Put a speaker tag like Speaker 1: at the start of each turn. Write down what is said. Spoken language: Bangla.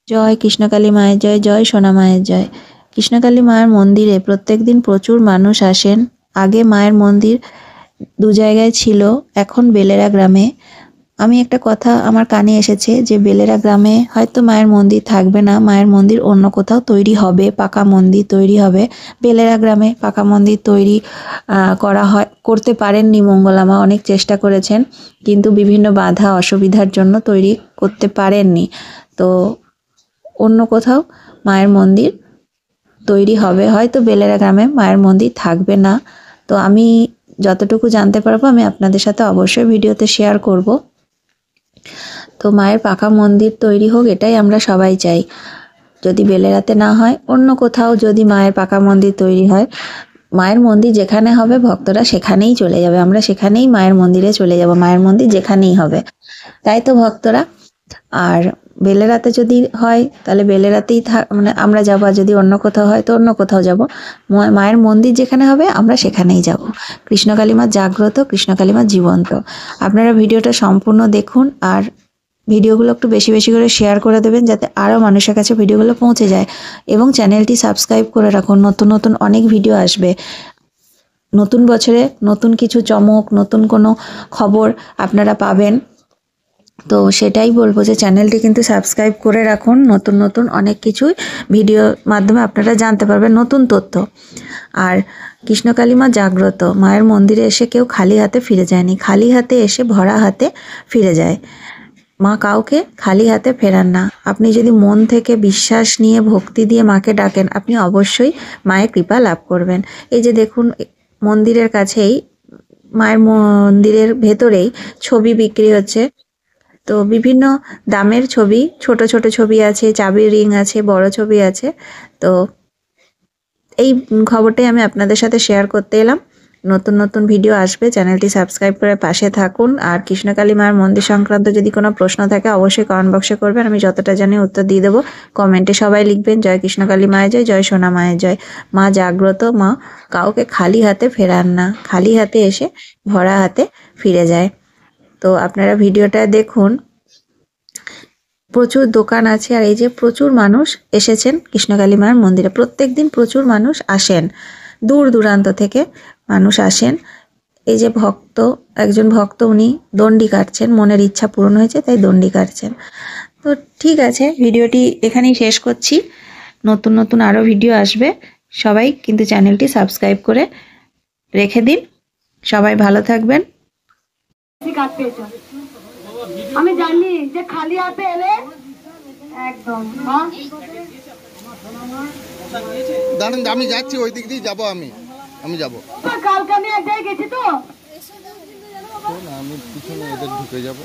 Speaker 1: জয় কৃষ্ণকালী মায়ের জয়, জয় সোনা মায়ের জয়। কৃষ্ণকালী মায়ের মন্দিরে প্রত্যেকদিন প্রচুর মানুষ আসেন। আগে মায়ের মন্দির দু জায়গায় ছিল, এখন বেলেরা গ্রামে। আমি একটা কথা আমার কানে এসেছে যে বেলেরা গ্রামে হয়তো মায়ের মন্দির থাকবে না, মায়ের মন্দির অন্য কোথাও তৈরি হবে, পাকা মন্দির তৈরি হবে। বেলেরা গ্রামে পাকা মন্দির তৈরি করতে পারেননি মঙ্গলামা, অনেক চেষ্টা করেছেন কিন্তু বিভিন্ন বাধা অসুবিধার জন্য তৈরি করতে পারেননি। তো অন্য কোথাও মায়ের মন্দির তৈরি হবে, হয়তো বেলেরা গ্রামে মায়ের মন্দির থাকবে না। তো আমি যতটুকু জানতে পারবো আমি আপনাদের সাথে অবশ্যই ভিডিওতে শেয়ার করব। তো মায়ের পাকা মন্দির তৈরি হোক, এটাই আমরা সবাই চাই। যদি বেলেরাতে না হয়, অন্য কোথাও যদি মায়ের পাকা মন্দির তৈরি হয়, মায়ের মন্দির যেখানে হবে ভক্তরা সেখানেই চলে যাবে, আমরা সেখানেই মায়ের মন্দিরে চলে যাব, মায়ের মন্দির যেখানেই হবে, তাই তো ভক্তরা। আর বেলেরাতে যদি হয় তাহলে বেলেরাতেই মানে আমরা যাবো, আর যদি অন্য কোথাও হয় তো অন্য কোথাও যাব। মায়ের মন্দির যেখানে হবে আমরা সেখানেই যাব। কৃষ্ণকালী মা জাগ্রত, কৃষ্ণকালী মা জীবন্ত। আপনারা ভিডিওটা সম্পূর্ণ দেখুন আর ভিডিওগুলো একটু বেশি বেশি করে শেয়ার করে দেবেন যাতে আরও মানুষের কাছে ভিডিওগুলো পৌঁছে যায়, এবং চ্যানেলটি সাবস্ক্রাইব করে রাখুন। নতুন নতুন অনেক ভিডিও আসবে। নতুন বছরে নতুন কিছু চমক, নতুন কোনো খবর আপনারা পাবেন। তো সেটাই বলবো যে চ্যানেলটি কিন্তু সাবস্ক্রাইব করে রাখুন। নতুন নতুন অনেক কিছুই ভিডিওর মাধ্যমে আপনারা জানতে পারবেন, নতুন তথ্য। আর কৃষ্ণকালী মা জাগ্রত, মায়ের মন্দিরে এসে কেউ খালি হাতে ফিরে যায়নি, খালি হাতে এসে ভরা হাতে ফিরে যায়। মা কাউকে খালি হাতে ফেরান না। আপনি যদি মন থেকে বিশ্বাস নিয়ে ভক্তি দিয়ে মাকে ডাকেন, আপনি অবশ্যই মায়ের কৃপা লাভ করবেন। এই যে দেখুন, মন্দিরের কাছেই, মায়ের মন্দিরের ভেতরেই ছবি বিক্রি হচ্ছে। তো বিভিন্ন দামের ছবি, ছোট ছোট ছবি আছে, চাবির রিং আছে, বড় ছবি আছে। তো এই খবরটাই আমি আপনাদের সাথে শেয়ার করতে এলাম। নতুন নতুন ভিডিও আসবে, চ্যানেলটি সাবস্ক্রাইব করে পাশে থাকুন। আর কৃষ্ণকালী মায়ের মন্দির সংক্রান্ত যদি কোনো প্রশ্ন থাকে অবশ্যই কমেন্ট বক্সে করবেন, আমি যতটা জানি উত্তর দিয়ে দেবো। কমেন্টে সবাই লিখবেন জয় কৃষ্ণকালী মায়ের জয়, জয় সোনা মায়ের জয়। মা জাগ্রত, মা কাউকে খালি হাতে ফেরান না, খালি হাতে এসে ভরা হাতে ফিরে যায়। তো আপনারা ভিডিওটা দেখুন। প্রচুর দোকান আছে, আর এই যে প্রচুর মানুষ এসেছেন কৃষ্ণকালী মায়ের মন্দিরে। প্রত্যেক দিন প্রচুর মানুষ আসেন, দূর দূরান্ত থেকে মানুষ আসেন। এই যে একজন ভক্ত, উনি দণ্ডি কাটছেন, মনের ইচ্ছা পূরণ হয়েছে তাই দণ্ডি কাটছেন। তো ঠিক আছে, ভিডিওটি এখানেই শেষ করছি। নতুন নতুন আরও ভিডিও আসবে, সবাই কিন্তু চ্যানেলটি সাবস্ক্রাইব করে রেখে দিন। সবাই ভালো থাকবেন।
Speaker 2: আমি জানি যে খালি হাতে এলে একদম
Speaker 3: দাঁড়ান, আমি যাচ্ছি, ওই দিক দিয়ে যাবো, আমি যাবো।
Speaker 2: কালকে আমি এক জায়গায় গেছি তো,
Speaker 3: আমি পিছনে এদের ঢুকে যাবো।